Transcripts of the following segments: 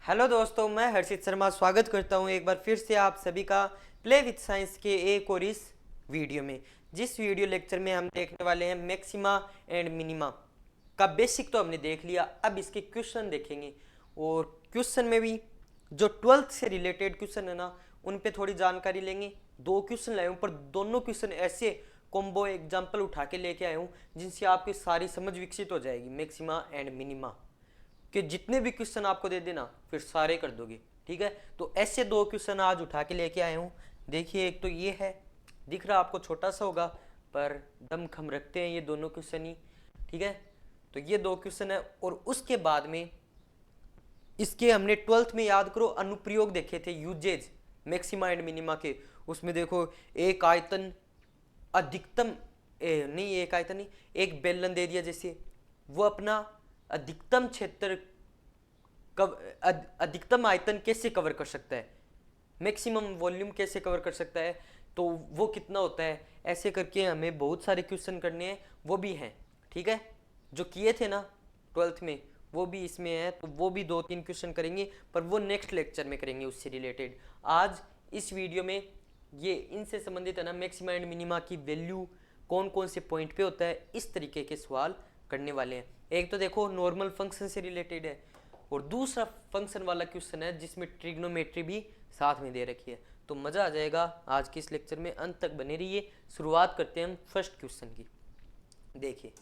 Hello दोस्तों, मैं हर्षित शर्मा स्वागत करता हूं एक बार फिर से आप सभी का प्ले विथ साइंस के एक और इस वीडियो में। जिस वीडियो लेक्चर में हम देखने वाले हैं मैक्सिमा एंड मिनिमा का बेसिक तो हमने देख लिया, अब इसके क्वेश्चन देखेंगे। और क्वेश्चन में भी जो 12th से रिलेटेड क्वेश्चन है ना, उन पे थोड़ी जानकारी लेंगे। दो क्वेश्चन लाए हूँ, पर दोनों क्वेश्चन ऐसे कॉम्बो एग्जाम्पल उठा के लेके आए हूँ जिनसे आपकी सारी समझ विकसित हो जाएगी मैक्सिमा एंड मिनिमा कि जितने भी क्वेश्चन आपको दे देना फिर सारे कर दोगे। ठीक है, तो ऐसे दो क्वेश्चन आज उठा के लेके आए हूँ। देखिए, एक तो ये है, दिख रहा आपको छोटा सा होगा पर दमखम रखते हैं ये दोनों क्वेश्चन ही। ठीक है, तो ये दो क्वेश्चन है और उसके बाद में इसके हमने 12th में याद करो अनुप्रयोग देखे थे, यूजेज मैक्सिमा एंड मिनिमा के। उसमें देखो एक आयतन अधिकतम नहीं, एक आयतन नहीं, एक बेलन दे दिया, जैसे वो अपना अधिकतम क्षेत्र अधिकतम आयतन कैसे कवर कर सकता है, मैक्सिमम वॉल्यूम कैसे कवर कर सकता है, तो वो कितना होता है। ऐसे करके हमें बहुत सारे क्वेश्चन करने हैं, वो भी हैं। ठीक है, जो किए थे ना 12th में वो भी इसमें है, तो वो भी दो तीन क्वेश्चन करेंगे, पर वो नेक्स्ट लेक्चर में करेंगे उससे रिलेटेड। आज इस वीडियो में ये इनसे संबंधित है ना, मैक्सिमा एंड मिनिमा की वैल्यू कौन कौन से पॉइंट पे होता है, इस तरीके के सवाल करने वाले हैं। एक तो देखो नॉर्मल फंक्शन से रिलेटेड है, और दूसरा फंक्शन वाला क्वेश्चन है जिसमें ट्रिग्नोमेट्री भी साथ में दे रखी है। तो मज़ा आ जाएगा आज के इस लेक्चर में, अंत तक बने रहिए। शुरुआत करते हैं हम फर्स्ट क्वेश्चन की। देखिए,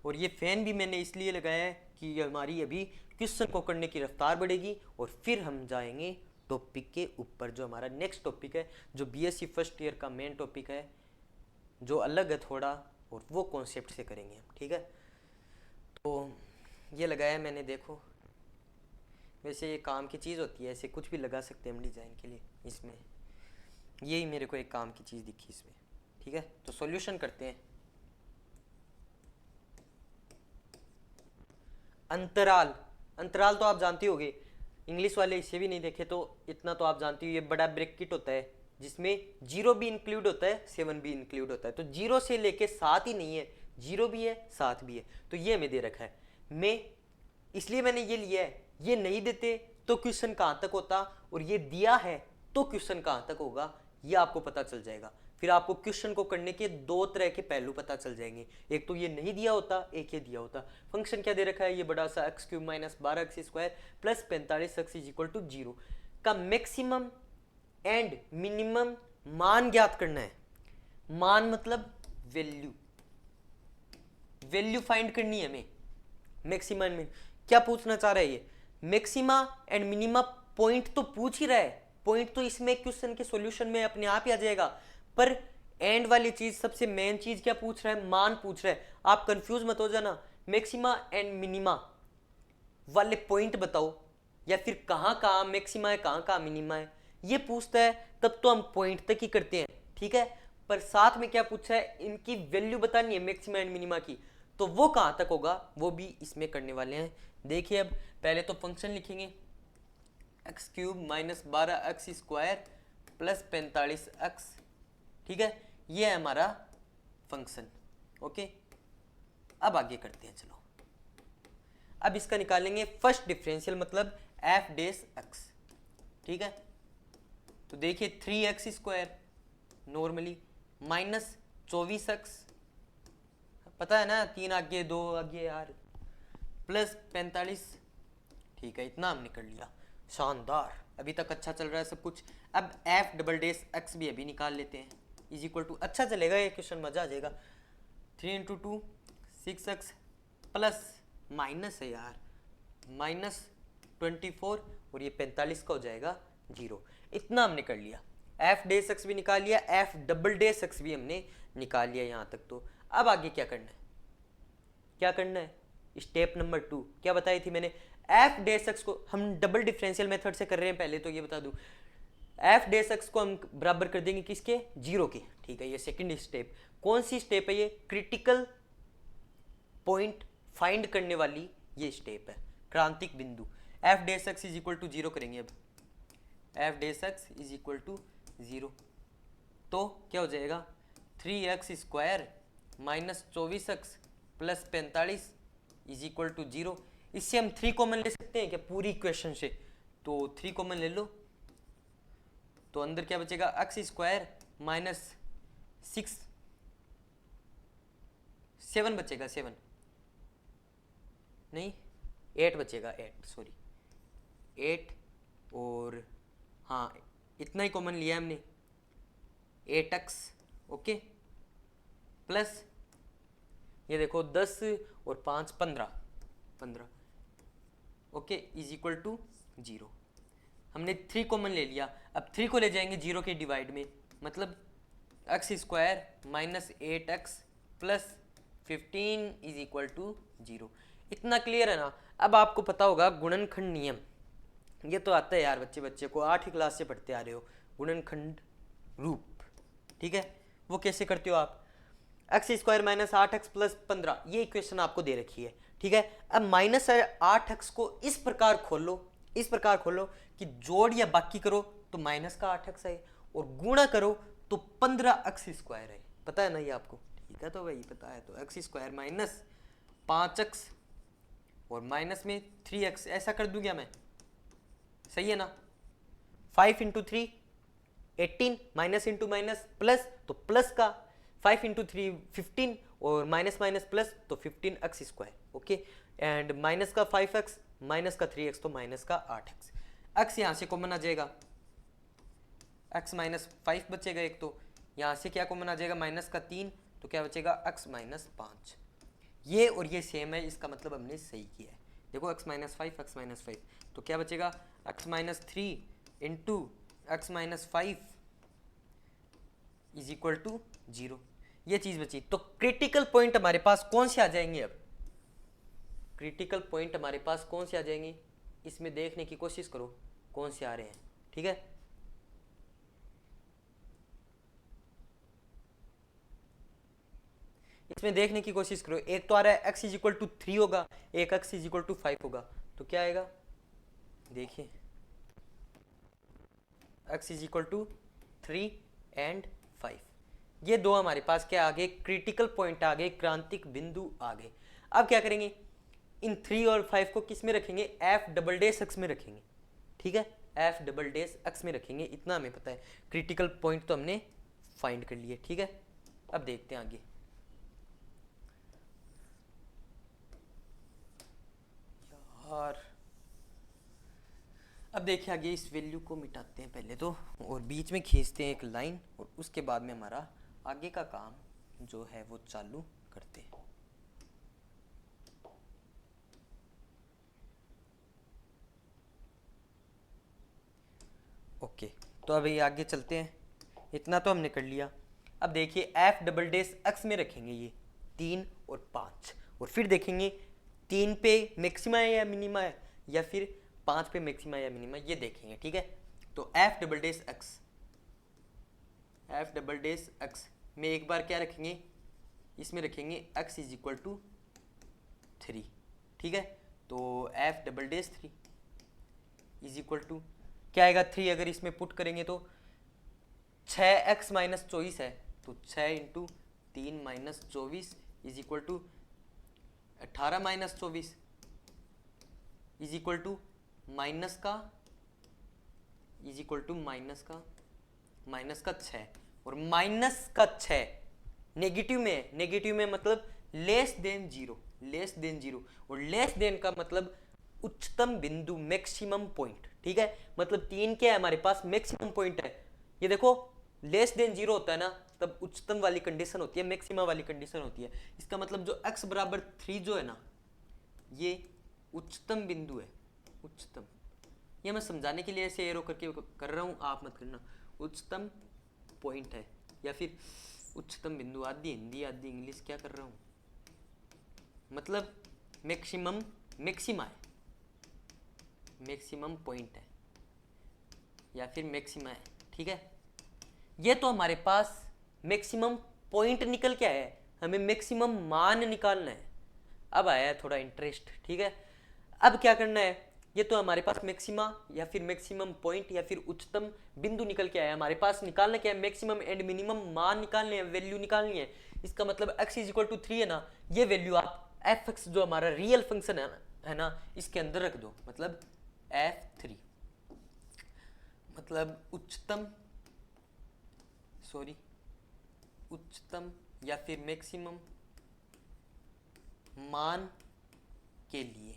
और ये फैन भी मैंने इसलिए लगाया है कि हमारी अभी क्वेश्चन को करने की रफ्तार बढ़ेगी और फिर हम जाएंगे टॉपिक के ऊपर, जो हमारा नेक्स्ट टॉपिक है, जो बीएससी फर्स्ट ईयर का मेन टॉपिक है, जो अलग है थोड़ा, और वो कॉन्सेप्ट से करेंगे हम। ठीक है, तो ये लगाया मैंने, देखो वैसे ये काम की चीज़ होती है, ऐसे कुछ भी लगा सकते हैं हम डिज़ाइन के लिए। इसमें यही मेरे को एक काम की चीज़ दिखी इसमें। ठीक है, तो सॉल्यूशन करते हैं। अंतराल, अंतराल तो आप जानते होगे, इंग्लिश वाले इसे भी नहीं देखे तो इतना तो आप जानते हो, ये बड़ा ब्रैकेट होता है जिसमें 0 भी इंक्लूड होता है, 7 भी इंक्लूड होता है। तो 0 से लेके 7 ही नहीं है, 0 भी है 7 भी है। तो ये हमें दे रखा है, मैं इसलिए मैंने ये लिया है। ये नहीं देते तो क्वेश्चन कहाँ तक होता, और ये दिया है तो क्वेश्चन कहाँ तक होगा, ये आपको पता चल जाएगा। फिर आपको क्वेश्चन को करने के दो तरह के पहलू पता चल जाएंगे, एक तो ये नहीं दिया होता, एक ये दिया होता। फंक्शन क्या दे रखा है, ये बड़ा सा x cube minus 12x² plus 45x is equal to 0 का मैक्सिमम एंड मिनिमम मान ज्ञात करना है। मान मतलब वैल्यू, वैल्यू फाइंड करनी है हमें। मैक्सिमा एंड क्या पूछना चाह रहा है ये, मैक्सिमा एंड मिनिमा पॉइंट तो पूछ ही रहा है, पॉइंट तो इसमें क्वेश्चन के सॉल्यूशन में अपने आप ही आ जाएगा, पर एंड वाली चीज, सबसे मेन चीज क्या पूछ रहा है, मान पूछ रहा है। आप कंफ्यूज मत हो जाना, मैक्सिमा एंड मिनिमा वाले पॉइंट बताओ, या फिर कहाँ कहाँ मैक्सिमा है कहाँ कहाँ मिनिमा है, ये पूछता है तब तो हम पॉइंट तक ही करते हैं। ठीक है, पर साथ में क्या पूछा है, इनकी वैल्यू बतानी है मैक्सिमा एंड मिनिमा की, तो वो कहाँ तक होगा वो भी इसमें करने वाले हैं। देखिए, अब पहले तो फंक्शन लिखेंगे, x cube minus 12x² plus 45x। ठीक है, ये है हमारा फंक्शन। ओके, अब आगे करते हैं, चलो अब इसका निकालेंगे फर्स्ट डिफरेंशियल, मतलब एफ डेस एक्स। ठीक है, तो देखिए 3x² नॉर्मली माइनस 24x, पता है ना, 3 आगे 2 आगे यार, प्लस 45। ठीक है, इतना हमने कर लिया, शानदार, अभी तक अच्छा चल रहा है सब कुछ। अब एफ डबल डेस एक्स भी अभी निकाल लेते हैं, इज इक्वल टू, अच्छा चलेगा ये क्वेश्चन, मजा आ जाएगा। 3 × 2 6x प्लस माइनस है यार, माइनस 24, और ये 45 का हो जाएगा 0। इतना हमने कर लिया, एफ डेस एक्स भी निकाल लिया, एफ डबल डेस एक्स भी हमने निकाल लिया यहाँ तक। तो अब आगे क्या करना है, क्या करना है, स्टेप नंबर 2 क्या बताई थी मैंने, एफ डेस एक्स को हम डबल डिफरेंशियल मेथड से कर रहे हैं। पहले तो ये बता दूं, एफ डेस एक्स को हम बराबर कर देंगे किसके, 0 के। ठीक है, ये सेकंड स्टेप, कौन सी स्टेप है ये, क्रिटिकल पॉइंट फाइंड करने वाली ये स्टेप है, क्रांतिक बिंदु। F dash x is equal to 0 करेंगे, अब f dash x is equal to 0, तो क्या हो जाएगा, 3x² minus 24x plus 45 is equal to 0। इससे हम 3 कॉमन ले सकते हैं क्या पूरी इक्वेशन से, तो 3 कॉमन ले लो, तो अंदर क्या बचेगा, एक्स स्क्वायर माइनस 6, 7 बचेगा, 7 नहीं 8 बचेगा, 8 सॉरी 8, और हाँ इतना ही कॉमन लिया हमने, 8x ओके, प्लस ये देखो 10 और 5 15 ओके इज इक्वल टू 0। हमने 3 कॉमन ले लिया, अब 3 को ले जाएंगे 0 के डिवाइड में, मतलब x square minus 8x plus 15 is equal to 0। इतना क्लियर है ना। अब आपको पता होगा गुणनखंड नियम, ये तो आता है यार, बच्चे को 8वीं क्लास से पढ़ते आ रहे हो, गुणनखंड रूप, ठीक है। वो कैसे करते हो आप, x square minus 8x plus 15, ये इक्वेशन आपको दे रखी है, ठीक है। अब माइनस 8x को इस प्रकार खोलो कि जोड़ या बाकी करो तो माइनस का 8x है, और गुणा करो तो 15x स्क्वायर है। पता है ना ये आपको, ठीक है। तो भाई पता है, तो एक्स स्क्वायर माइनस 5x और माइनस में 3x, ऐसा कर दूं क्या मैं, सही है ना। 5 into 3 18, minus into minus plus, तो प्लस का 5 इंटू 3 15, और माइनस माइनस प्लस, तो 15x square okay, and minus का 5x माइनस का 3x, तो माइनस का 8x। x यहाँ से कॉमन आ जाएगा, x माइनस 5 बचेगा एक, तो यहाँ से क्या कॉमन आ जाएगा, माइनस का 3, तो क्या बचेगा x माइनस 5। ये और ये सेम है, इसका मतलब हमने सही किया है। देखो x माइनस 5 x माइनस 5, तो क्या बचेगा x minus 3 into x minus 5 is equal to 0। ये चीज बची। तो क्रिटिकल पॉइंट हमारे पास कौन से आ जाएंगे, अब क्रिटिकल पॉइंट हमारे पास कौन से आ जाएंगे, इसमें देखने की कोशिश करो कौन से आ रहे हैं, ठीक है। इसमें देखने की कोशिश करो, एक तो आ रहा है x इज इक्वल टू 3 होगा, एक x इज इक्वल टू 5 होगा, तो क्या आएगा, देखिए x is equal to 3 and 5, ये दो हमारे पास क्या आ गए, क्रिटिकल पॉइंट आ गए, क्रांतिक बिंदु आ गए। अब क्या करेंगे, इन 3 और 5 को किस में रखेंगे, f डबल डैश x में रखेंगे, ठीक है, f डबल डैश x में रखेंगे, इतना हमें पता है। क्रिटिकल पॉइंट तो हमने फाइंड कर लिए, ठीक है। अब देखते हैं आगे। और अब देखिए आगे, इस वैल्यू को मिटाते हैं पहले तो, और बीच में खींचते हैं एक लाइन, और उसके बाद में हमारा आगे का काम जो है वो चालू करते हैं। ओके, तो अभी आगे चलते हैं, इतना तो हमने कर लिया। अब देखिए f डबल डैश x में रखेंगे ये 3 और 5, और फिर देखेंगे 3 पे मैक्सिमा है या मिनिमा है, या फिर 5 पे मैक्सिमा या मिनिमा, ये देखेंगे, ठीक है। तो f डबल डैश x में एक बार क्या रखेंगे, इसमें रखेंगे x इज इक्वल टू 3, ठीक है। तो f double dash 3 is equal to क्या आएगा, 3 अगर इसमें पुट करेंगे तो 6x माइनस 24 है, तो 6 into 3 minus 24 is equal to 18 minus 24 is equal to minus का माइनस का 6, और माइनस का 6 नेगेटिव में है, नेगेटिव में मतलब लेस देन जीरो, और लेस देन का मतलब उच्चतम बिंदु, मैक्सिमम पॉइंट, ठीक है। मतलब 3 क्या है हमारे पास, मैक्सिमम पॉइंट है। ये देखो लेस देन 0 होता है ना, तब उच्चतम वाली कंडीशन होती है, मैक्सिमम वाली कंडीशन होती है। इसका मतलब जो x बराबर 3 जो है ना, ये उच्चतम बिंदु है, उच्चतम। ये मैं समझाने के लिए ऐसे एरो करके कर रहा हूँ, आप मत करना। उच्चतम पॉइंट है या फिर उच्चतम बिंदु, आधी हिंदी आधी इंग्लिश क्या कर रहा हूँ, मतलब मैक्सिमा है, मैक्सिमम पॉइंट है या फिर मैक्सिमा है, ठीक है। ये तो हमारे पास मैक्सिमम पॉइंट निकल के आया है, हमें मैक्सिमम मान निकालना है। अब आया है थोड़ा इंटरेस्ट, ठीक है। अब क्या करना है, ये तो हमारे पास मैक्सिमा या फिर मैक्सिमम पॉइंट या फिर उच्चतम बिंदु निकल के आया है, हमारे पास निकालना क्या है, मैक्सिमम एंड मिनिमम मान निकालने हैं, वैल्यू निकालनी है। इसका मतलब x इज इक्वल टू 3 है ना, ये वैल्यू आप f(x) जो हमारा रियल फंक्शन है ना, इसके अंदर रख दो, मतलब f3, मतलब उच्चतम या फिर मैक्सिमम मान के लिए,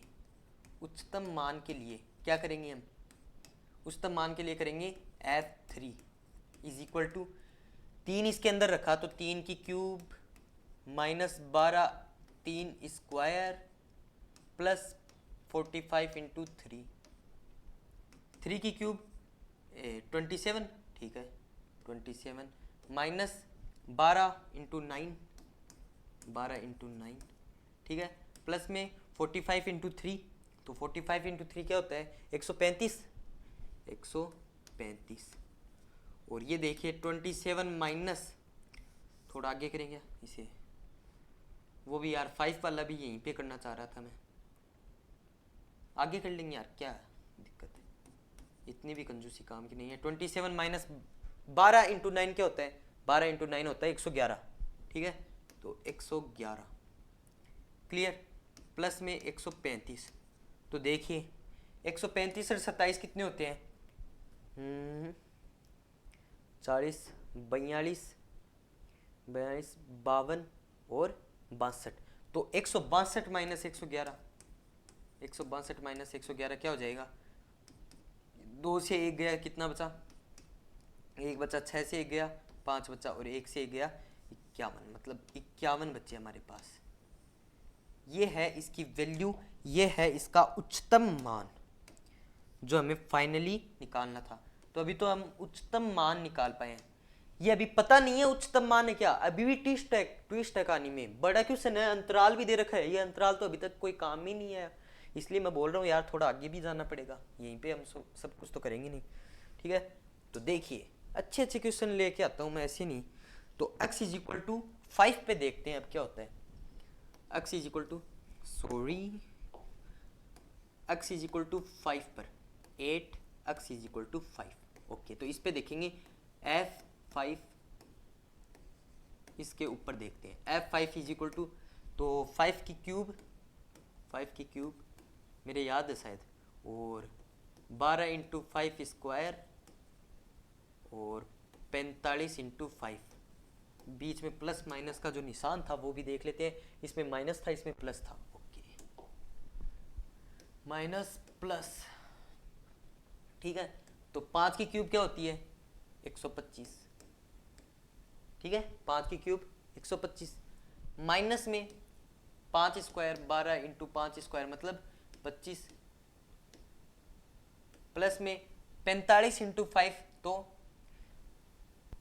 उच्चतम मान के लिए क्या करेंगे हम, उच्चतम मान के लिए करेंगे F3 इज इक्वल टू 3 इसके अंदर रखा तो 3 की cube minus 12 3 square plus 45 into 3 की क्यूब 27, ठीक है 27 माइनस 12 इंटू 9, ठीक है, प्लस में 45 इंटू 3, तो 45 इंटू 3 क्या होता है 135, और ये देखिए 27 माइनस, थोड़ा आगे करेंगे इसे, वो भी यार 5 वाला भी यहीं पे करना चाह रहा था मैं, आगे कर लेंगे यार, क्या दिक्कत है, इतनी भी कंजूसी काम की नहीं है। 27 माइनस 12 इंटू 9 क्या होता है, 12 इंटू 9 होता है 111, ठीक है, तो 111 क्लियर, प्लस में 135, तो देखिए 135 और 27 कितने होते हैं 40 42 52 और 62, तो 162 माइनस 111, 162 माइनस 111 क्या हो जाएगा, 2 से 1 गया, कितना बचा, 1 बचा, 6 से 1 गया 5 बचा, और 1 से 1 गया 51, मतलब 51 बचे हमारे पास। ये है इसकी वैल्यू, ये है इसका उच्चतम मान जो हमें फाइनली निकालना था। तो अभी तो हम उच्चतम मान निकाल पाए हैं, ये अभी पता नहीं है उच्चतम मान है क्या, अभी भी ट्विस्ट है कहानी में, बड़ा क्वेश्चन है, अंतराल भी दे रखा है, ये अंतराल तो अभी तक कोई काम ही नहीं है, इसलिए मैं बोल रहा हूँ यार थोड़ा आगे भी जाना पड़ेगा, यहीं पे हम सब कुछ तो करेंगे नहीं, ठीक है। तो देखिए अच्छे क्वेश्चन लेके आता हूँ मैं, ऐसे नहीं। तो x इज इक्वल टू 5 पे देखते हैं अब क्या होता है, x इज इक्वल टू 5 पर 8 x is equal to 5, okay. तो इस पे देखेंगे F5, इसके ऊपर देखते हैं F5 इज इक्वल टू, तो 5 की क्यूब मेरे याद है शायद, और 12 इंटू 5 स्क्वायर और 45 इंटू 5, बीच में प्लस माइनस का जो निशान था वो भी देख लेते हैं, इसमें माइनस था इसमें प्लस था, ओके, माइनस प्लस, ठीक है। तो 5 की क्यूब क्या होती है 125, ठीक है, 5 की क्यूब 125, माइनस में 5 स्क्वायर 12 इंटू 5 स्क्वायर मतलब 25, प्लस में 45 इंटू 5, तो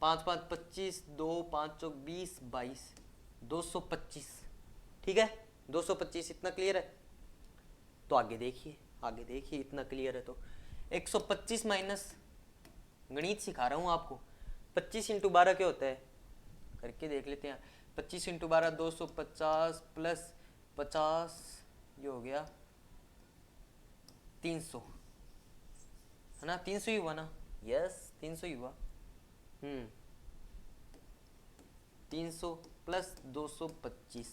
5 5 25, 2 5 चौक 20 22, 225, ठीक है 225, इतना क्लियर है। तो आगे देखिए इतना क्लियर है तो 125 माइनस, गणित सिखा रहा हूँ आपको, 25 इंटू 12 क्या होता है, करके देख लेते हैं। 25 इंटू 12 250 प्लस 50, ये हो गया 300, है ना, 300 ही हुआ ना, यस 300 ही हुआ, 300 प्लस 225,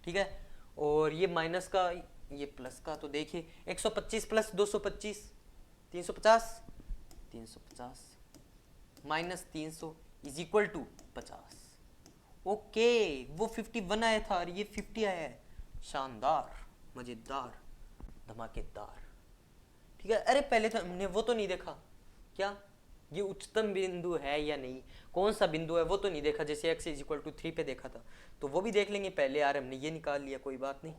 ठीक है, और ये माइनस का ये प्लस का, तो देखिए 125 plus 225 350 minus 300 is equal to 50, okay, वो 51 आया था और ये 50 आया है, शानदार मजेदार धमाकेदार, ठीक है। अरे पहले तो हमने वो तो नहीं देखा क्या, ये उच्चतम बिंदु है या नहीं, कौन सा बिंदु है वो तो नहीं देखा, जैसे x इज इक्वल टू 3 पे देखा था, तो वो भी देख लेंगे पहले यार, हमने ये निकाल लिया, कोई बात नहीं,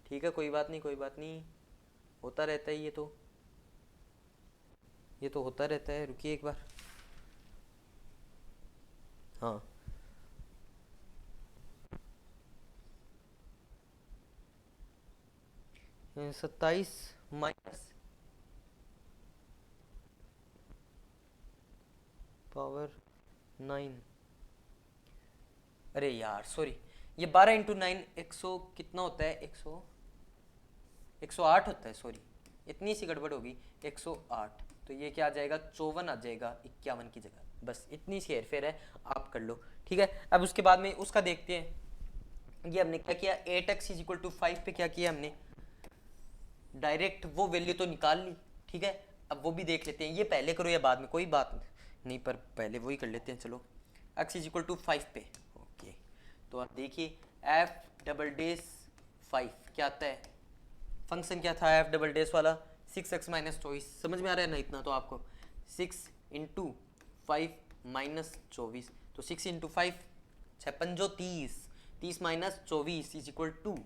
ठीक है, कोई बात नहीं, होता रहता है ये तो होता रहता है, रुकिए एक बार, हाँ 27 माइनस पावर 9, अरे यार सॉरी, ये 12 इंटू 9 100 कितना होता है, 108 होता है, सॉरी इतनी सी गड़बड़ होगी, 108, तो ये क्या आ जाएगा 54 आ जाएगा 51 की जगह, बस इतनी सी हेरफेर है, आप कर लो, ठीक है। अब उसके बाद में उसका देखते हैं, ये हमने क्या किया 8x इज इक्वल टू 5 पे क्या किया हमने, डायरेक्ट वो वैल्यू तो निकाल ली, ठीक है, अब वो भी देख लेते हैं, ये पहले करो या बाद में कोई बात नहीं, पर पहले वही कर लेते हैं। चलो x इज इक्वल टू 5 पे, ओके। तो आप देखिए एफ डबल डेस 5 क्या आता है, फंक्शन क्या था एफ डबल डेस वाला, 6x माइनस 24, समझ में आ रहा है ना इतना तो आपको, 6 इंटू 5 माइनस 24, तो 6 इंटू 5 56 जो 30, 30 minus 24 is equal to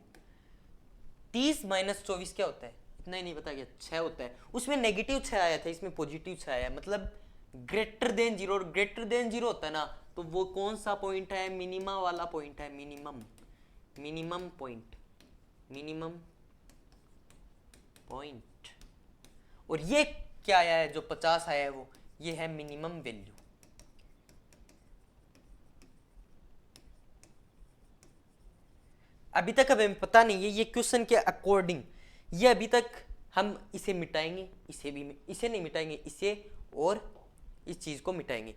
30 minus 24 क्या होता है, इतना ही नहीं पता क्या 6 होता है, उसमें नेगेटिव 6 आया था, इसमें पॉजिटिव 6 आया, मतलब greater than zero, greater than zero होता है ना, तो वो कौन सा पॉइंट है, मिनिमा वाला पॉइंट है, minimum, minimum point, minimum point. और ये क्या आया है, जो 50 आया है वो, ये है मिनिमम वैल्यू। अभी तक हमें पता नहीं है ये क्वेश्चन के अकॉर्डिंग, ये अभी तक हम इसे मिटाएंगे, इसे भी, इसे नहीं मिटाएंगे, इसे और इस चीज को मिटाएंगे।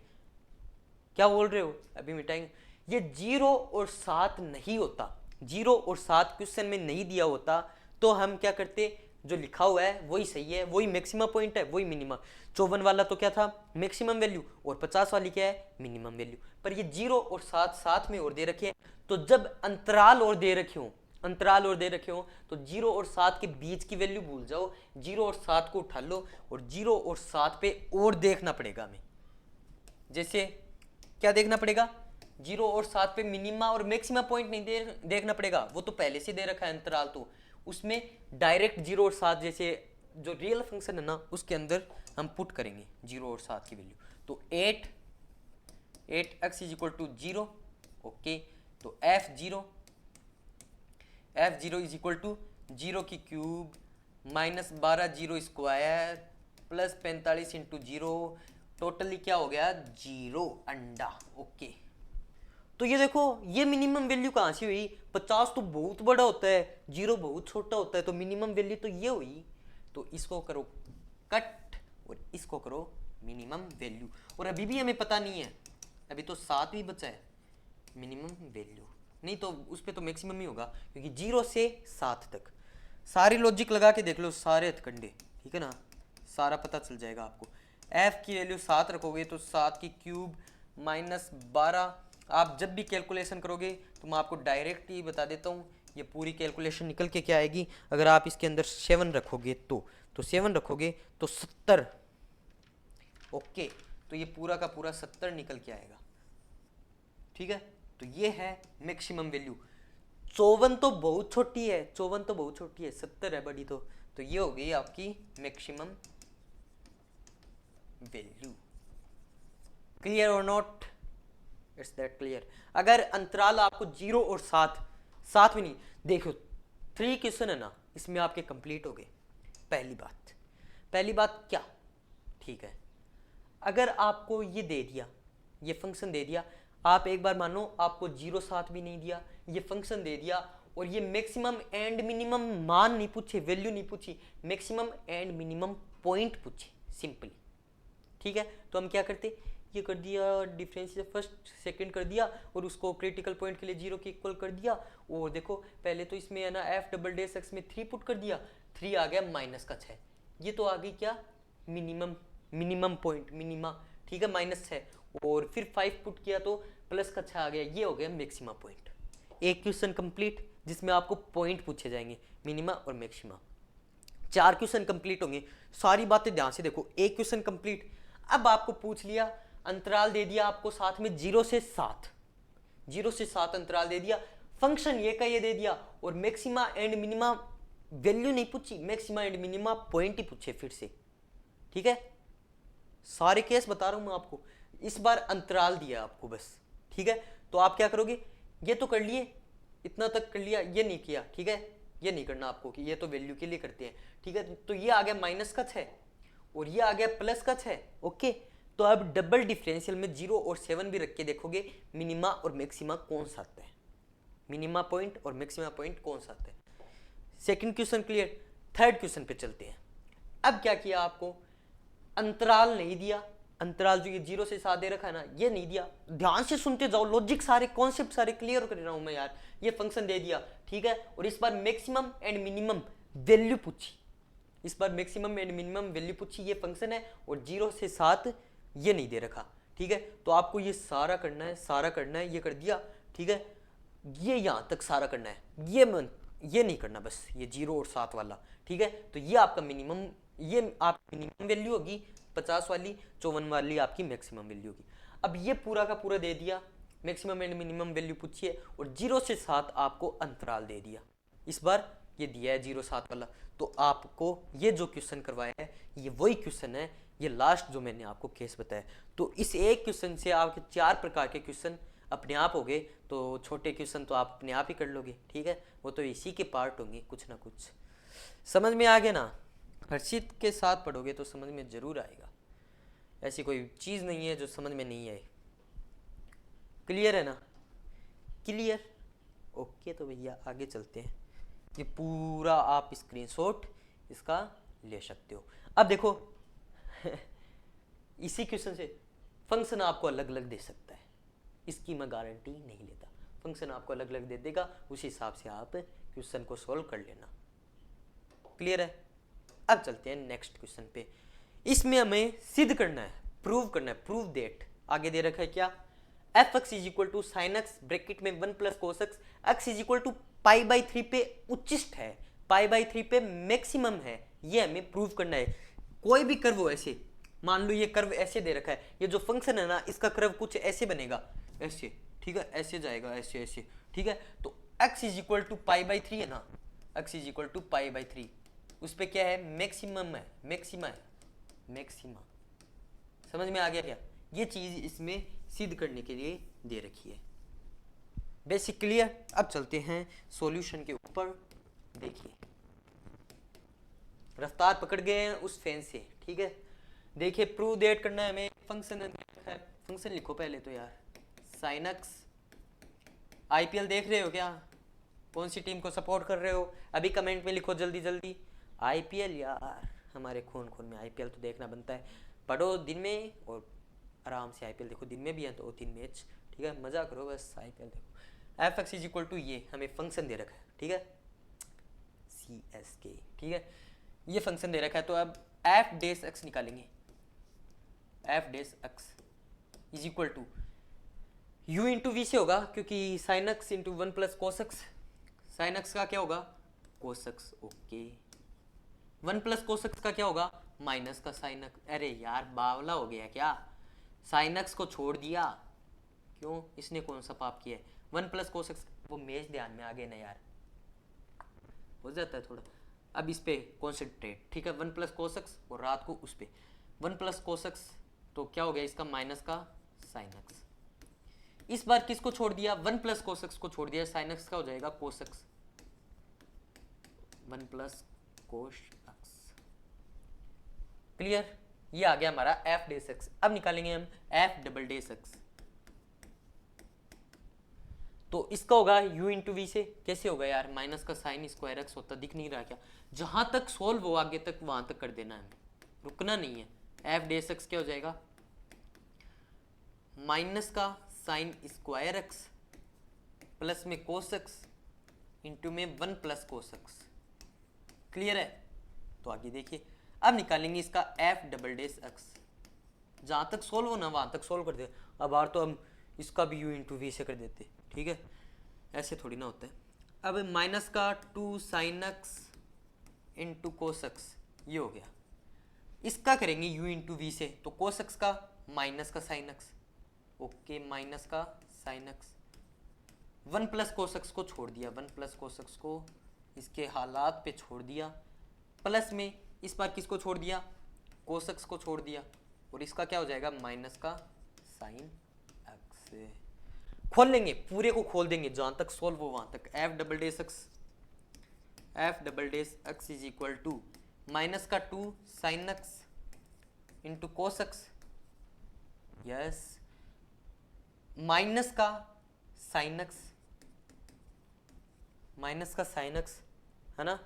क्या बोल रहे हो, अभी मिटाएंगे। ये 0 और 7 नहीं होता, 0 और 7 क्वेश्चन में नहीं दिया होता तो हम क्या करते, जो लिखा हुआ है वही सही है, वही मैक्सिमम पॉइंट है, वही मिनिमम। 54 वाला तो क्या था, मैक्सिमम वैल्यू, और 50 वाली क्या है, मिनिमम वैल्यू। पर ये 0 और 7 साथ में और दे रखे हैं, तो जब अंतराल और दे रखे हो, अंतराल और दे रखे हो, तो 0 और 7 के बीच की वैल्यू भूल जाओ, 0 और 7 को उठा लो, और 0 और 7 पे और देखना पड़ेगा हमें। जैसे क्या देखना पड़ेगा, 0 और 7 पे मिनिमा और मैक्सिमा पॉइंट नहीं देखना पड़ेगा, वो तो पहले से दे रखा है अंतराल, तो उसमें डायरेक्ट 0 और 7 जैसे जो रियल फंक्शन है ना उसके अंदर हम पुट करेंगे 0 और 7 की वैल्यू। तो 8x is equal to 0, okay. तो f0 इज इक्वल टू 0 की cube minus 12 0 square plus 45 into 0, totally क्या हो गया, 0 अंडा, ओके। तो ये देखो ये मिनिमम वैल्यू कहाँ से हुई, 50 तो बहुत बड़ा होता है, 0 बहुत छोटा होता है, तो मिनिमम वैल्यू तो ये हुई। तो इसको करो कट और इसको करो मिनिमम वैल्यू, और अभी भी हमें पता नहीं है, अभी तो 7 भी बचा है मिनिमम वैल्यू, नहीं तो उस पर तो मैक्सिमम ही होगा, क्योंकि 0 से 7 तक सारी लॉजिक लगा के देख लो, सारे हथकंडे, ठीक है ना, सारा पता चल जाएगा आपको। f की वैल्यू 7 रखोगे तो 7 की क्यूब माइनस 12, आप जब भी कैलकुलेशन करोगे तो मैं आपको डायरेक्ट ही बता देता हूँ, ये पूरी कैलकुलेशन निकल के क्या आएगी, अगर आप इसके अंदर 7 रखोगे तो 7 रखोगे तो 70, ओके। तो ये पूरा का पूरा 70 निकल के आएगा, ठीक है। तो ये है मैक्सिमम वैल्यू। 54 तो बहुत छोटी है, 54 तो बहुत छोटी है, 70 है बड़ी, तो ये हो गई आपकी मैक्सिमम वैल्यू। क्लियर और नॉट, इट्स दैट क्लियर। अगर अंतराल आपको 0 और 7 में नहीं, देखो 3 क्वेश्चन है ना, इसमें आपके कंप्लीट हो गए। पहली बात क्या, ठीक है, अगर आपको ये दे दिया, ये फंक्शन दे दिया, आप एक बार मानो आपको 0 7 भी नहीं दिया, ये फंक्शन दे दिया, और ये मैक्सिमम एंड मिनिमम मान नहीं पूछे, वैल्यू नहीं पूछी, मैक्सिमम एंड मिनिमम पॉइंट पूछे सिंपली, ठीक है। तो हम क्या करते, ये कर दिया, डिफरेंशियल फर्स्ट सेकंड कर दिया, और उसको क्रिटिकल पॉइंट के लिए 0 के इक्वल कर दिया, और देखो पहले तो इसमें है ना f डबल डेस x में 3 पुट कर दिया, 3 आ गया माइनस का 6, ये तो आ गई क्या, मिनिमम पॉइंट, मिनिमा, ठीक है, माइनस 6, और फिर 5 पुट किया तो प्लस का 6 आ गया, ये हो गया मैक्सिमा पॉइंट। एक क्वेश्चन कंप्लीट जिसमें आपको पॉइंट पूछे जाएंगे, मिनिमा और मैक्सिमा। 4 क्वेश्चन कंप्लीट होंगे, सारी बातें ध्यान से देखो, एक क्वेश्चन कंप्लीट। अब आपको पूछ लिया, अंतराल दे दिया आपको साथ में 0 से 7 अंतराल दे दिया, फंक्शन ये का ये दे दिया, और मैक्सिमा एंड मिनिमा वैल्यू नहीं पूछी, मैक्सिमा एंड मिनिमा पॉइंट ही पूछे फिर से, ठीक है। सारे केस बता रहा हूं मैं आपको, इस बार अंतराल दिया आपको बस, ठीक है। तो आप क्या करोगे, ये तो कर लिए, इतना तक कर लिया, ये नहीं किया, ठीक है, ये नहीं करना आपको, कि ये तो वैल्यू के लिए करते हैं, ठीक है। तो ये आ गया माइनस का 6 और ये आ गया प्लस का 6, ओके। तो अब डबल डिफरेंशियल में 0 और 7 भी रख के देखोगे, मिनिमा और मैक्सिमा कौन सा आता है, मिनिमा पॉइंट और मैक्सिमा पॉइंट कौन सा आता है। Second question clear. Third question पे चलते हैं। अब क्या किया आपको, अंतराल नहीं दिया, अंतराल जो ये 0 से 7 दे रखा है ना, ये नहीं दिया, ध्यान से सुनते जाओ, लॉजिक सारे कॉन्सेप्ट सारे क्लियर कर रहा हूं मैं यार। ये फंक्शन दे दिया, ठीक है, और इस बार मैक्सिमम एंड मिनिमम वैल्यू पूछी, इस बार मैक्सिमम एंड मिनिमम वैल्यू पूछी, ये फंक्शन है और 0 से 7 ये नहीं दे रखा, ठीक है। तो आपको ये सारा करना है, सारा करना है, ये कर दिया, ठीक है। ये यहाँ तक सारा करना है, ये नहीं करना, बस ये 0 और 7 वाला, ठीक है। तो ये आपका मिनिमम, ये आपकी मिनिमम वैल्यू होगी 50 वाली, 54 वाली आपकी मैक्सिमम वैल्यू होगी। अब ये पूरा का पूरा दे दिया, मैक्सिमम एंड मिनिमम वैल्यू पूछिए और 0 से 7 आपको अंतराल दे दिया। इस बार ये दिया है 0-7 वाला। तो आपको ये जो क्वेश्चन करवाया है ये वही क्वेश्चन है, ये लास्ट जो मैंने आपको केस बताया। तो इस एक क्वेश्चन से आपके 4 प्रकार के क्वेश्चन अपने आप हो गए। तो छोटे क्वेश्चन तो आप अपने आप ही कर लोगे, ठीक है, वो तो इसी के पार्ट होंगे, कुछ ना कुछ। समझ में आ गया ना? हर्षित के साथ पढ़ोगे तो समझ में जरूर आएगा, ऐसी कोई चीज़ नहीं है जो समझ में नहीं आए। क्लियर है ना? क्लियर? ओके, तो भैया आगे चलते हैं। ये पूरा आप स्क्रीनशॉट इसका ले सकते हो। अब देखो इसी क्वेश्चन से फंक्शन आपको अलग अलग दे सकता है, इसकी मैं गारंटी नहीं लेता। फंक्शन आपको अलग अलग दे देगा, उस हिसाब से आप क्वेश्चन को सॉल्व कर लेना। क्लियर है? अब चलते हैं नेक्स्ट क्वेश्चन पे। इसमें हमें सिद्ध करना है, प्रूव करना है। प्रूव दैट आगे दे रखा है क्या, f x is equal to sine x bracket में 1 plus cos x, x is equal to π/3 पे उच्चिष्ट है, π/3 पे मैक्सिमम है, ये हमें प्रूव करना है। कोई भी कर्व हो ऐसे, मान लो ये कर्व ऐसे दे रखा है, ये जो फंक्शन है ना इसका कर्व कुछ ऐसे बनेगा, ऐसे, ठीक है, ऐसे जाएगा, ऐसे ऐसे, ठीक है। तो x इज इक्वल टू π/3 है ना, x इज इक्वल टू π/3, उस पे क्या है, मैक्सिमम है, मैक्सिमा है, मैक्सिमा। समझ में आ गया क्या? ये चीज इसमें सिद्ध करने के लिए दे रखी है। Basic clear? अब चलते हैं सॉल्यूशन के ऊपर। देखिए रफ्तार पकड़ गए हैं उस फैन से, ठीक है। देखिए प्रूव दैट करना है हमें। फंक्शन है, फंक्शन लिखो पहले तो यार, साइन एक्स। आईपीएल देख रहे हो क्या? कौन सी टीम को सपोर्ट कर रहे हो? अभी कमेंट में लिखो जल्दी जल्दी। आईपीएल यार, हमारे खून खून में आईपीएल तो देखना बनता है। पढ़ो दिन में और आराम से आईपीएल देखो, दिन में भी है तो 3 मैच, ठीक है, मजा करो बस, आईपीएल देखो। F x is equal to ये हमें फंक्शन दे रखा है, ठीक है, सी एस के, ठीक है, ये फंक्शन दे रखा है। तो अब एफ डेस एक्स निकालेंगे। F dash x is equal to u into v से होगा, क्योंकि sine x into 1 plus cos x, sine x का क्या होगा, cos x, okay. 1 plus cos x का क्या होगा, माइनस का साइन एक्स। अरे यार बावला हो गया क्या, साइन एक्स को छोड़ दिया, क्यों, इसने कौन सा पाप किया है। 1 प्लस कोस एक्स, वो मैच ध्यान में आ गए ना यार, हो जाता है थोड़ा। अब इस पे कॉन्सेंट्रेट, ठीक है, 1 प्लस कोस एक्स और रात को उस पे 1 प्लस कोस एक्स, तो क्या हो गया इसका, माइनस का साइन एक्स। इस बार किसको छोड़ दिया, 1 प्लस कोस एक्स को छोड़ दिया, साइन एक्स का हो जाएगा cos x, 1 plus cos x. Clear? ये आ गया हमारा एफ डेस एक्स। अब निकालेंगे हम एफ डबल डेस एक्स। तो इसका होगा u इंटू वी से, कैसे होगा यार, माइनस का साइन स्क्वायर एक्स होता, दिख नहीं रहा क्या? जहां तक सोल्व हो आगे तक वहां तक कर देना है, रुकना नहीं है। एफ डेस एक्स क्या हो जाएगा, माइनस का साइन स्क्वायर एक्स प्लस में कोस एक्स इंटू में 1 प्लस कोस एक्स। क्लियर है? तो आगे देखिए, अब निकालेंगे इसका एफ डबल डेस एक्स। जहां तक सोल्व हो ना वहां तक सोल्व कर दे। अब बार तो हम इसका भी u इंटू वी से कर देते, ठीक है, ऐसे थोड़ी ना होता है। अब माइनस का 2 sine x into cos x, ये हो गया। इसका करेंगे u इंटू वी से, तो कोस एक्स का माइनस का साइन एक्स, ओके, माइनस का sine x. 1 plus cos x को छोड़ दिया, 1 प्लस कोस एक्स को इसके हालात पे छोड़ दिया, प्लस में इस बार किसको छोड़ दिया, कोस एक्स को छोड़ दिया, और इसका क्या हो जाएगा, माइनस का साइन एक्स। खोल लेंगे, पूरे को खोल देंगे, जहां तक सोल्व हो वहां तक। F double dash x, f double dash x is equal to minus का 2 sine x into cos x, yes, minus का साइन एक्स, माइनस का साइन एक्स, है ना,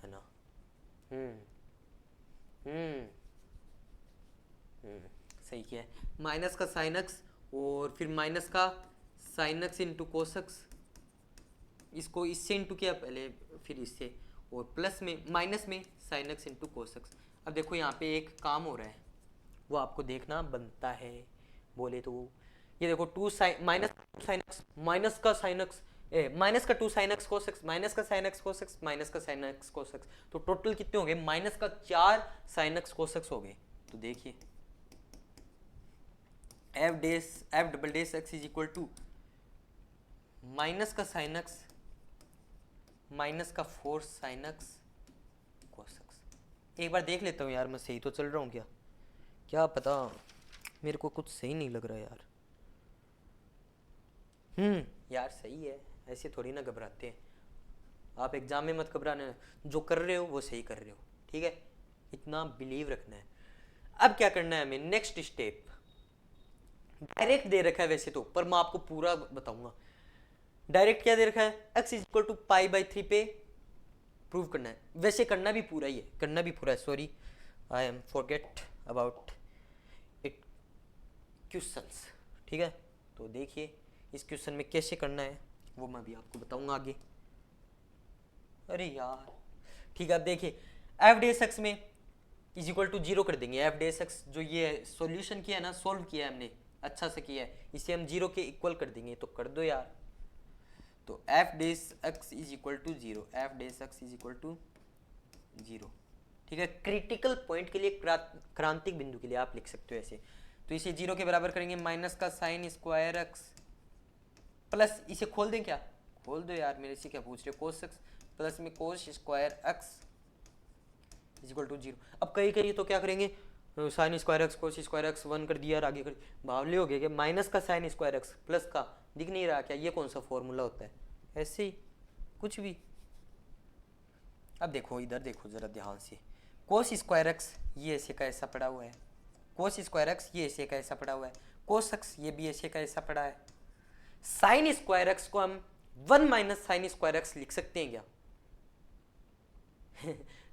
है ना, सही किया है, माइनस का साइन एक्स और फिर माइनस का sine x into cos x, इसको इससे इंटू किया पहले, फिर इससे, और प्लस में माइनस में sign x into cos x. अब देखो यहाँ पे एक काम हो रहा है, वो आपको देखना बनता है। बोले तो ये देखो two sine minus sine x minus का साइन एक्स माइनस का 2 sine x cos x minus का sine x cos x minus का साइन एक्स कोस एक्स, तो टोटल कितने हो गए? माइनस का 4 साइन एक्स कोस एक्स हो गए। तो देखिए f double dash x is equal to minus का साइन एक्स माइनस का 4 साइन एक्स कोस एक्स। एक बार देख लेता हूँ यार, मैं सही तो चल रहा हूँ क्या? क्या पता, मेरे को कुछ सही नहीं लग रहा यार। यार सही है, ऐसे थोड़ी ना घबराते हैं। आप एग्जाम में मत घबराना, जो कर रहे हो वो सही कर रहे हो, ठीक है? इतना बिलीव रखना है। अब क्या करना है हमें? नेक्स्ट स्टेप डायरेक्ट दे रखा है वैसे तो, पर मैं आपको पूरा बताऊंगा। डायरेक्ट क्या दे रखा है? x is equal to pi by 3 पे प्रूव करना है। वैसे करना भी पूरा ही है, करना भी पूरा है, sorry I am forget about it questions, ठीक है? तो देखिए इस क्वेश्चन में कैसे करना है वो मैं भी आपको बताऊंगा आगे। अरे यार ठीक है, अब देखिए एफ डी एस एक्स में इज इक्वल टू 0 कर देंगे। एफ डी एस एक्स जो ये सॉल्यूशन किया है ना, सॉल्व किया है हमने, अच्छा से किया है, इसे हम 0 के इक्वल कर देंगे। तो कर दो यार। तो f dash x is equal to 0, f dash x is equal to 0, ठीक है? क्रिटिकल पॉइंट के लिए, क्रांतिक बिंदु के लिए आप लिख सकते हो ऐसे। तो इसे 0 के बराबर करेंगे, माइनस का साइन स्क्वायर एक्स प्लस, इसे खोल दें क्या? खोल दो यार, मेरे से क्या पूछ रहे हो? कोस एक्स प्लस में cos square x is equal to 0। अब कहीं कहीं तो क्या करेंगे? Sine square x cos square x 1 कर दिया और आगे कर बावले हो गए क्या? माइनस का साइन स्क्वायर एक्स प्लस का दिख नहीं रहा क्या? ये कौन सा फॉर्मूला होता है? ऐसे ही कुछ भी। अब देखो इधर देखो जरा ध्यान से, कोस स्क्वायर एक्स ये ऐसे का ऐसा पड़ा हुआ है, कोस स्क्वायर एक्स ये ऐसे का ऐसा पड़ा हुआ है, कोस एक्स ये भी ऐसे का ऐसा पड़ा है। साइन स्क्वायर एक्स को हम 1 माइनस साइन स्क्वायर एक्स लिख सकते हैं क्या?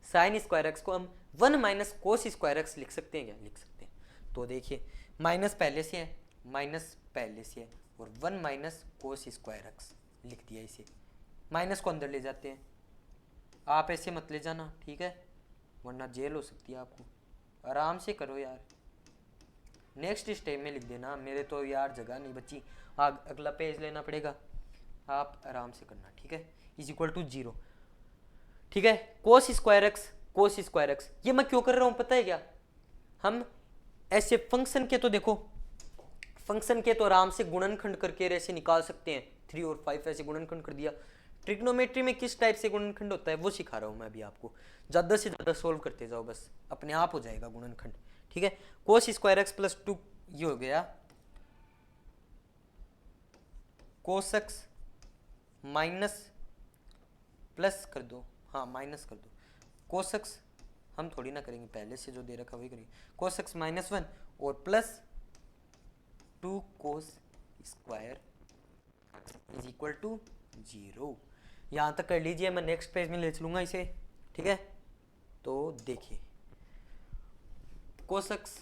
साइन स्क्वायर एक्स को हम 1 माइनस कोस स्क्वायर एक्स लिख सकते हैं क्या? लिख सकते हैं। तो देखिए माइनस पहले से है, माइनस पहले से है, और 1 माइनस कोस स्क्वायर एक्स लिख दिया। इसे माइनस को अंदर ले जाते हैं, आप ऐसे मत ले जाना, ठीक है? वरना जेल हो सकती है आपको। आराम से करो यार, नेक्स्ट स्टेप में लिख देना, मेरे तो यार जगह नहीं बची, अगला पेज लेना पड़ेगा। आप आराम से करना, ठीक है? इज इक्वल टू 0, ठीक है? कोस स्क्वायर एक्स ये मैं क्यों कर रहा हूँ पता है क्या? हम ऐसे फंक्शन के तो देखो, फंक्शन के तो आराम से गुणनखंड करके ऐसे निकाल सकते हैं, 3 और 5 ऐसे गुणनखंड कर दिया। ट्रिग्नोमेट्री में किस टाइप से गुणनखंड होता है वो सिखा रहा हूँ मैं अभी आपको। ज़्यादा से ज़्यादा सोल्व करते जाओ, बस अपने आप हो जाएगा गुणनखंड, ठीक है? कोस स्क्वायर एक्स प्लस 2 ये हो गया कोस एक्स माइनस प्लस कर दो, हाँ माइनस कर दो कोस एक्स, हम थोड़ी ना करेंगे, पहले से जो दे रखा वही करेंगे। कोस एक्स माइनस 1 और plus 2 cos square is equal to 0। यहाँ तक कर लीजिए, मैं नेक्स्ट पेज में ले चलूँगा इसे, ठीक है? तो देखिए cos x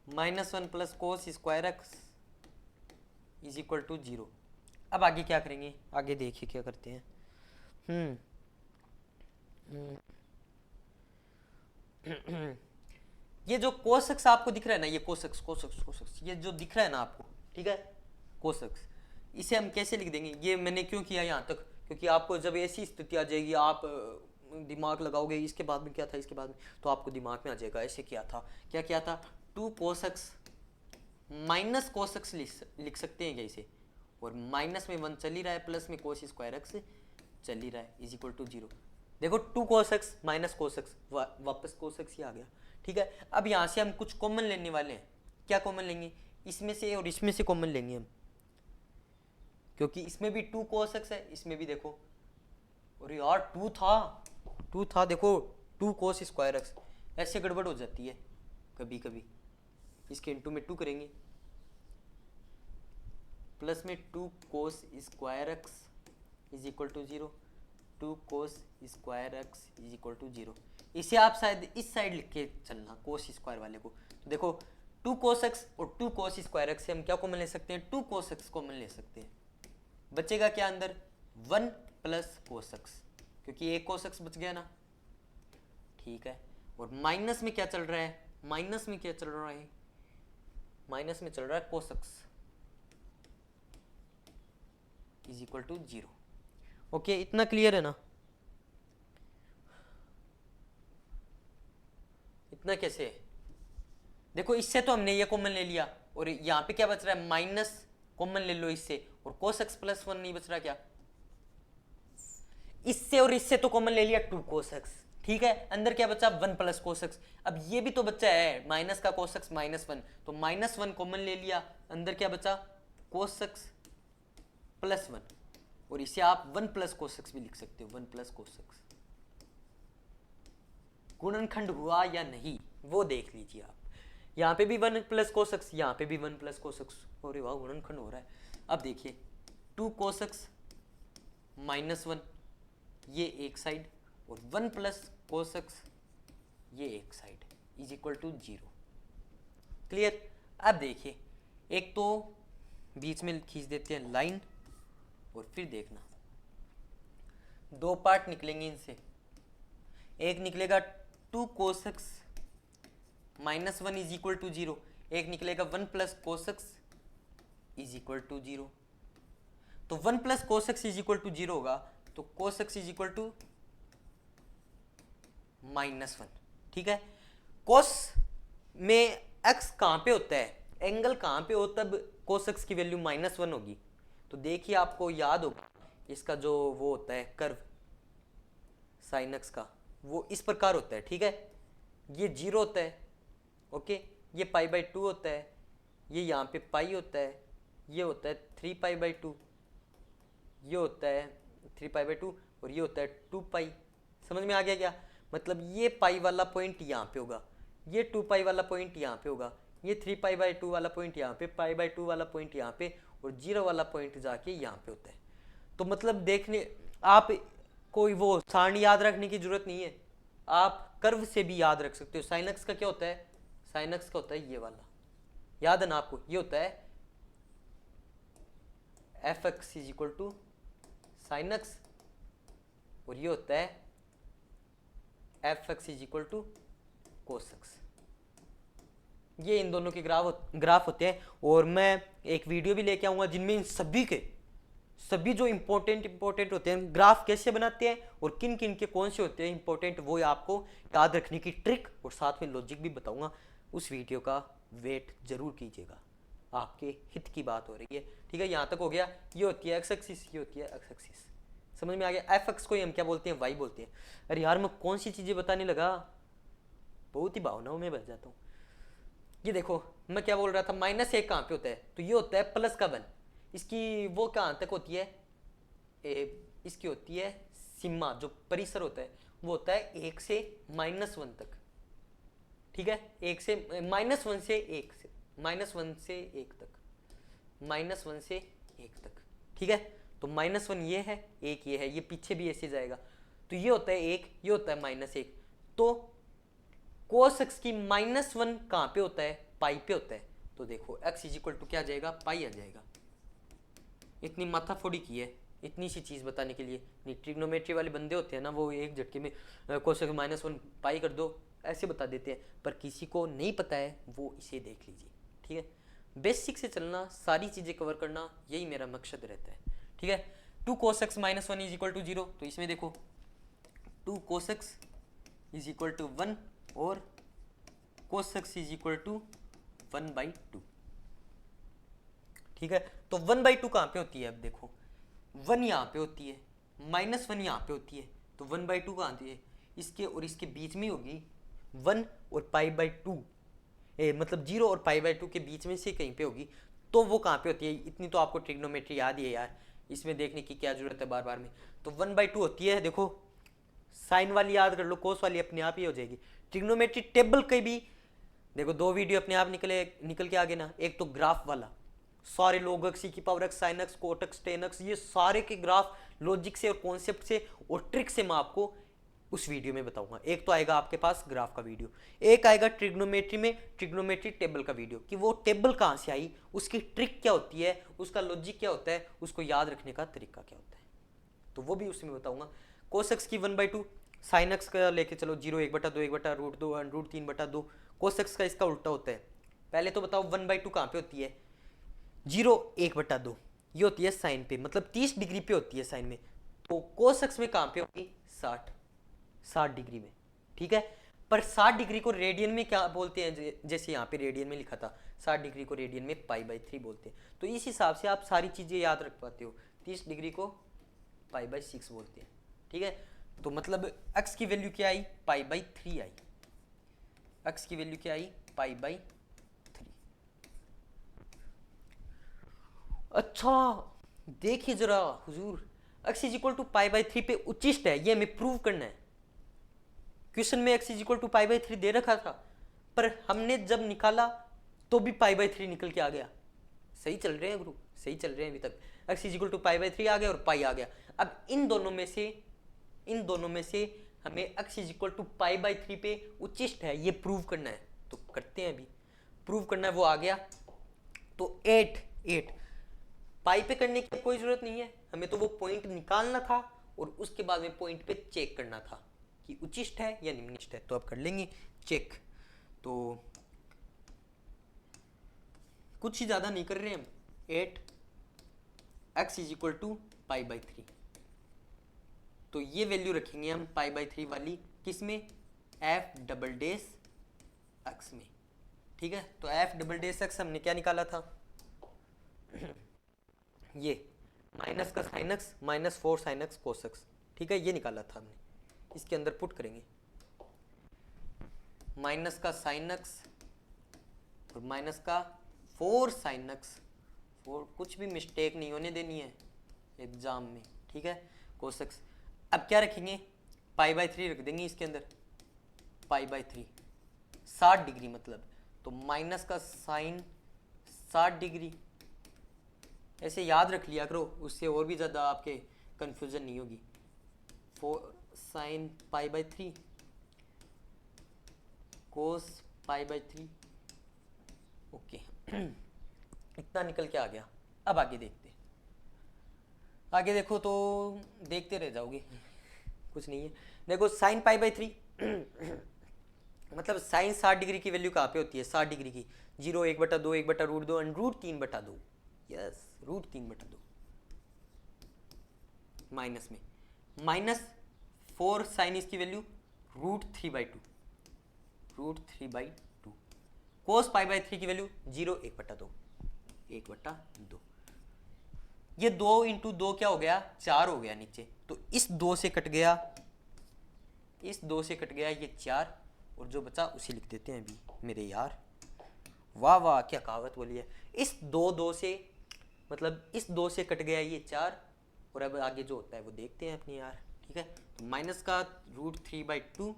minus 1 plus cos square x is equal to 0। अब आगे क्या करेंगे? आगे देखिए क्या करते हैं। ये जो कोस एक्स आपको दिख रहा है ना, ये कोस एक्स ये जो दिख रहा है ना आपको, ठीक है? कोस एक्स, इसे हम कैसे लिख देंगे? ये मैंने क्यों किया यहाँ तक, क्योंकि आपको जब ऐसी स्थिति आ जाएगी, आप दिमाग लगाओगे इसके बाद में क्या था, इसके बाद में, तो आपको दिमाग में आ जाएगा ऐसे किया था, क्या किया था? 2 कोस एक्स माइनस कोस एक्स लिख सकते हैं क्या इसे? और माइनस में 1 चल ही रहा है, प्लस में कोस स्क्वायर एक्स चल ही रहा है, इज इक्वल टू 0। देखो 2 कोस एक्स माइनस कोस एक्स, वापस कोस एक्स ही आ गया, ठीक है? अब यहाँ से हम कुछ कॉमन लेने वाले हैं। क्या कॉमन लेंगे? इसमें से और इसमें से कॉमन लेंगे हम, क्योंकि इसमें भी 2 कोस एक्स है, इसमें भी देखो, और यार 2 था देखो, 2 कोस स्क्वायर एक्स, ऐसे गड़बड़ हो जाती है कभी कभी। इसके इंटू में 2 करेंगे, प्लस में 2 cos square x is equal to 0, 2 cos square x is equal to 0। इसे आप शायद इस साइड लिख के चलना, कोस स्क्वायर वाले को। तो देखो 2 कोस एक्स और 2 कोस स्क्वायर एक्स से हम क्या कॉमन ले सकते हैं? 2 कोस एक्स कॉमन ले सकते हैं। बचेगा क्या अंदर? 1 प्लस कोसेक्स, क्योंकि एक कोसेक्स बच गया ना, ठीक है। और माइनस में क्या चल रहा है, माइनस में क्या चल रहा है, माइनस में चल रहा है कोसेक्स इज इक्वल टू 0। ओके, इतना क्लियर है ना? इतना कैसे है? देखो इससे तो हमने ये कॉमन ले लिया, और यहाँ पे क्या बच रहा है, माइनस कॉमन ले लो इससे, और cos x प्लस 1 नहीं बच रहा क्या? इससे और इससे तो कॉमन ले लिया 2 cos x, ठीक है। अंदर क्या बचा, 1 प्लस cos x। अब ये भी तो बच्चा है माइनस का cos x -1, तो -1 कॉमन ले लिया, अंदर क्या बचा, cos x प्लस 1, और इसे आप 1 प्लस cos x भी लिख सकते हो, 1 प्लस cos x। गुणनखंड हुआ या नहीं वो देख लीजिए आप, यहाँ पे भी 1 प्लस cos x, यहाँ पे भी 1 प्लस cos x, अरे वाह गुणनखंड हो रहा है। अब देखिए 2 cos x -1 ये एक साइड, और 1 प्लस cos x ये एक side is equal to 0। Clear? अब देखिए एक तो बीच में खींच देते हैं लाइन, और फिर देखना दो पार्ट निकलेंगे इनसे, एक निकलेगा 2 cos x -1 is equal to 0, एक निकलेगा 1 plus cos x is equal to 0। तो 1 plus cos x is equal to 0 होगा, तो cos x is equal to -1, ठीक है। cos में x कहाँ पे होता है, एंगल कहाँ पे हो, तब cos x की वैल्यू -1 होगी। तो देखिए आपको याद होगा इसका जो वो होता है कर्व sin x का, वो इस प्रकार होता है, ठीक है। ये 0 होता है, ओके, ये π/2 होता है, ये यहाँ पे पाई होता है, ये होता है 3π/2, ये होता है 3π/2, और ये होता है 2π। समझ में आ गया क्या? मतलब ये पाई वाला पॉइंट यहाँ पे होगा, ये 2π वाला पॉइंट यहाँ पे होगा, ये 3π/2 वाला पॉइंट यहाँ पे, π/2 वाला पॉइंट यहाँ पे, और 0 वाला पॉइंट जाके यहाँ पे होता है। तो मतलब देखने आप कोई वो सारणी याद रखने की जरूरत नहीं है, आप कर्व से भी याद रख सकते हो। sin x का क्या होता है, sin x का होता है ये वाला, याद है ना आपको, ये होता है f(x) is equal to sin x, और ये होता है f(x) is equal to cos x। ये इन दोनों के ग्राफ होते हैं, और मैं एक वीडियो भी लेके आऊंगा जिनमें इन सभी जो इंपॉर्टेंट होते हैं, ग्राफ कैसे बनाते हैं और किन किन के कौन से होते हैं इंपॉर्टेंट, वो आपको याद रखने की ट्रिक और साथ में लॉजिक भी बताऊंगा। उस वीडियो का वेट जरूर कीजिएगा, आपके हित की बात हो रही है, ठीक है। यहाँ तक हो गया, ये होती है एक्स एक्सिस, ये होती है एक्स एक्सिस, समझ में आ गया। एफ एक्स को हम क्या बोलते हैं, वाई बोलते हैं। अरे यार मैं कौन सी चीज़ें बताने लगा, बहुत ही भावनाओं में बच जाता हूँ। ये देखो मैं क्या बोल रहा था, -1 कहाँ पे होता है, तो ये होता है प्लस का 1, इसकी वो कहाँ तक होती है, इसकी होती है सीमा, जो परिसर होता है वो होता है 1 से -1 तक, ठीक है। 1 से -1 से 1 से -1 से 1 तक, -1 से 1 तक, ठीक है। तो -1 ये है, 1 ये है, ये पीछे भी ऐसे जाएगा, तो ये होता है 1, ये होता है -1। तो cos x की -1 कहाँ पे होता है, पाई पे होता है। तो देखो x इज इक्वल टू क्या आ जाएगा, पाई आ जाएगा। इतनी माथाफोड़ी की है इतनी सी चीज़ बताने के लिए, नहीं ट्रिग्नोमेट्री वाले बंदे होते हैं ना, वो एक झटके में cos x -1 पाई कर दो ऐसे बता देते हैं, पर किसी को नहीं पता है वो इसे देख लीजिए, ठीक है। बेसिक से चलना, सारी चीज़ें कवर करना, यही मेरा मकसद रहता है, ठीक है। 2 cos x -1 is equal to 0, तो इसमें देखो 2 cos x is equal to 1 और cos x is equal to 1/2, ठीक है। तो 1/2 कहाँ पे होती है, अब देखो 1 यहाँ पे होती है, -1 यहाँ पे होती है, तो 1/2 कहाँ आती है, इसके और इसके बीच में होगी 1 और π/2, मतलब 0 और π/2 के बीच में से कहीं पे होगी, तो वो कहाँ पे होती है। इतनी तो आपको ट्रिग्नोमेट्री याद ही है यार, इसमें देखने की क्या जरूरत है बार बार में। तो 1/2 होती है, देखो साइन वाली याद कर लो, कोस वाली अपने आप ही हो जाएगी। ट्रिग्नोमेट्री टेबल के भी देखो 2 वीडियो अपने आप निकल के आगे ना, एक तो ग्राफ वाला, सारे log x, e की power x, sin x, cot x, tan x, ये सारे के ग्राफ लॉजिक से और कॉन्सेप्ट से और ट्रिक से मैं आपको उस वीडियो में बताऊंगा। एक तो आएगा आपके पास ग्राफ का वीडियो, एक आएगा ट्रिग्नोमेट्री में ट्रिग्नोमेट्री टेबल का वीडियो, कि वो टेबल कहाँ से आई, उसकी ट्रिक क्या होती है, उसका लॉजिक क्या होता है, उसको याद रखने का तरीका क्या होता है, तो वो भी उसमें बताऊंगा। कोस एक्स की 1/2, साइन एक्स का लेके चलो 0, 1/2, 1/√2, √3/2। कोस एक्स का इसका उल्टा होता है। पहले तो बताओ 1/2 कहाँ पे होती है? 0, 1/2 ये होती है साइन पे, मतलब 30 डिग्री पे होती है साइन में। तो कोस एक्स में कहाँ पे होगी? 60 डिग्री में, ठीक है। पर 60 डिग्री को रेडियन में क्या बोलते हैं? जैसे यहाँ पे रेडियन में लिखा था, 60 डिग्री को रेडियन में π/3 बोलते हैं। तो इस हिसाब से आप सारी चीज़ें याद रख पाते हो। 30 डिग्री को π/6 बोलते हैं, ठीक है। तो मतलब x की वैल्यू क्या आई? π/3 आई। x की वैल्यू क्या आई? π/3। अच्छा देखिए जरा हुजूर, x = π/3 पे उच्चिष्ट है, ये हमें प्रूव करना है। क्वेश्चन में x = π/3 दे रखा था, पर हमने जब निकाला तो भी π/3 निकल के आ गया। सही चल रहे हैं गुरु, सही चल रहे हैं अभी तक। x = π/3 आ गया और पाई आ गया। अब इन दोनों में से हमें x = π/3 पे उच्चिष्ट है ये प्रूव करना है। तो करते हैं, अभी प्रूव करना है। वो आ गया तो 8 पाई पे करने की कोई जरूरत नहीं है, हमें तो वो पॉइंट निकालना था और उसके बाद में पॉइंट पे चेक करना था कि उच्चिष्ट है या निम्निष्ट है। तो अब कर लेंगे चेक। तो कुछ ही ज्यादा नहीं कर रहे हम। 8 x = π/3, तो ये वैल्यू रखेंगे हम π/3 वाली किस में? f"x में, ठीक है। तो f"x हमने क्या निकाला था? ये माइनस का sine x minus 4 sin x cos x, ठीक है, ये निकाला था हमने। इसके अंदर पुट करेंगे माइनस का साइन एक्स और माइनस का 4 sin x, कुछ भी मिस्टेक नहीं होने देनी है एग्जाम में, ठीक है। cos x अब क्या रखेंगे? π/3 रख देंगे इसके अंदर। π/3 60 डिग्री मतलब, तो माइनस का साइन 60 डिग्री, ऐसे याद रख लिया करो, उससे और भी ज़्यादा आपके कंफ्यूजन नहीं होगी। 4 sin π/3 cos π/3, ओके। इतना निकल के आ गया। अब आगे देखते, आगे देखो तो देखते रह जाओगे, कुछ नहीं है। देखो sin π/3 मतलब साइन 60 डिग्री की वैल्यू कहाँ पे होती है? 60 डिग्री की 0, 1/2, 1/√2 √3/2, यस √3/2 माइनस में माइनस 4 साइन इसकी वैल्यू √3/2 cos π/3 की वैल्यू 0, 1/2 ये 2 × 2 क्या हो गया? 4 हो गया नीचे। तो इस 2 से कट गया, इस 2 से कट गया ये 4, और जो बचा उसे लिख देते हैं अभी मेरे यार। वाह वाह क्या कहावत बोली है। इस 2 से मतलब इस 2 से कट गया ये 4, और अब आगे जो होता है वो देखते हैं अपने यार, ठीक है। तो माइनस का √3/2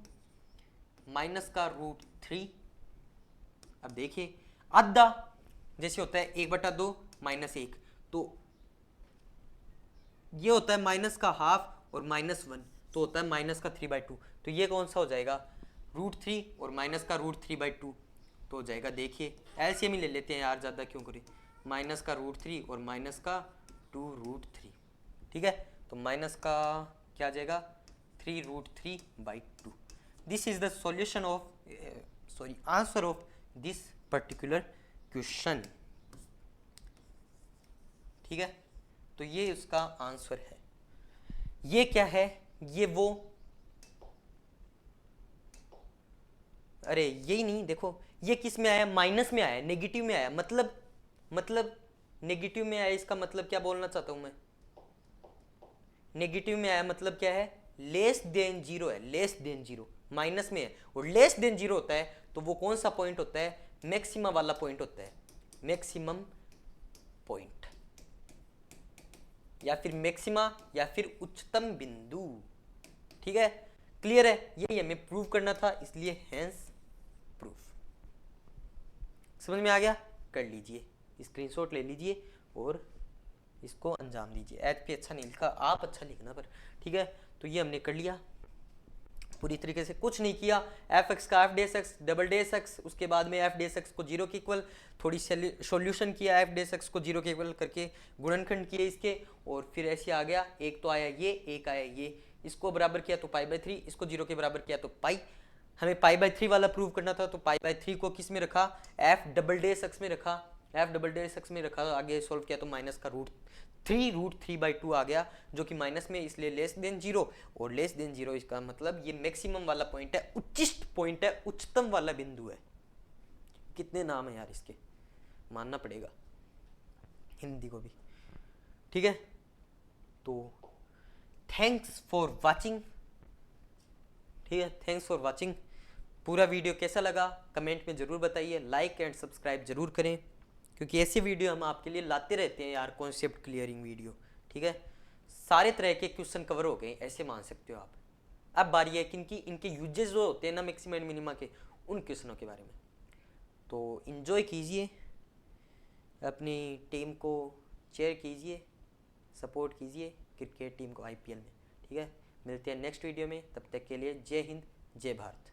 माइनस का √3, अब देखिए आधा जैसे होता है 1/2 -1, तो ये होता है माइनस का हाफ और -1, तो होता है माइनस का 3/2। तो ये कौन सा हो जाएगा? √3 और माइनस का √3/2 तो हो जाएगा, देखिए एलसीएम ही ले लेते हैं यार, ज़्यादा क्यों करें। माइनस का √3 और माइनस का 2√3, ठीक है। तो माइनस का क्या आ जाएगा? 3√3/2। This is the solution of answer of this particular question, ठीक है। तो ये उसका आंसर है। ये क्या है? ये वो, अरे यही नहीं, देखो ये किस में आया? माइनस में आया, नेगेटिव में आया। मतलब नेगेटिव में आया, इसका मतलब क्या बोलना चाहता हूं मैं? नेगेटिव में आया मतलब क्या है? लेस देन 0 है, लेस देन 0 माइनस में है, और लेस देन 0 होता है तो वो कौन सा पॉइंट होता है? मैक्सिमम वाला पॉइंट होता है, मैक्सिमम पॉइंट, या फिर मैक्सिमा, या फिर उच्चतम बिंदु, ठीक है। क्लियर है? यही हमें प्रूव करना था, इसलिए हेंस प्रूफ। समझ में आ गया? कर लीजिए, स्क्रीनशॉट ले लीजिए और इसको अंजाम दीजिए। एच पे अच्छा नहीं लिखा, आप अच्छा लिखना पर, ठीक है। तो ये हमने कर लिया। पूरी तरीके से कुछ नहीं किया। एफ एक्स का F dash x double dash x, उसके बाद में एफ डेस एक्स को जीरो के इक्वल, थोड़ी सॉल्यूशन किया एफ डेस एक्स को जीरो के इक्वल करके, गुणनखंड किए इसके, और फिर ऐसे आ गया, एक तो आया ये, एक आया ये, इसको बराबर किया तो पाई बाई 3, इसको जीरो के बराबर किया तो पाई। हमें पाई बाई 3 वाला प्रूव करना था, तो पाई बाई 3 को किस में रखा, एफ डबल डेस एक्स में रखा, एफ डबल डेस एक्स में रखा, आगे सोल्व किया तो माइनस का √3 आ गया, जो कि माइनस में, इसलिए लेस देन जीरो, और लेस देन जीरो इसका मतलब ये मैक्सिमम वाला पॉइंट है, उच्चिष्ट पॉइंट है, उच्चतम वाला बिंदु है। कितने नाम है यार इसके, मानना पड़ेगा हिंदी को भी। ठीक है, तो थैंक्स फॉर वाचिंग। ठीक है, थैंक्स फॉर वाचिंग। पूरा वीडियो कैसा लगा कमेंट में ज़रूर बताइए, लाइक एंड सब्सक्राइब जरूर करें, क्योंकि ऐसे वीडियो हम आपके लिए लाते रहते हैं यार, कॉन्सेप्ट क्लियरिंग वीडियो। ठीक है, सारे तरह के क्वेश्चन कवर हो गए, ऐसे मान सकते हो आप। अब बारी है कि इनके यूजेस जो होते हैं ना मैक्सिमा एंड मिनिमा के, उन क्वेश्चनों के बारे में। तो इन्जॉय कीजिए, अपनी टीम को चेयर कीजिए, सपोर्ट कीजिए क्रिकेट टीम को IPL में। ठीक है, मिलते हैं नेक्स्ट वीडियो में, तब तक के लिए जय हिंद जय भारत।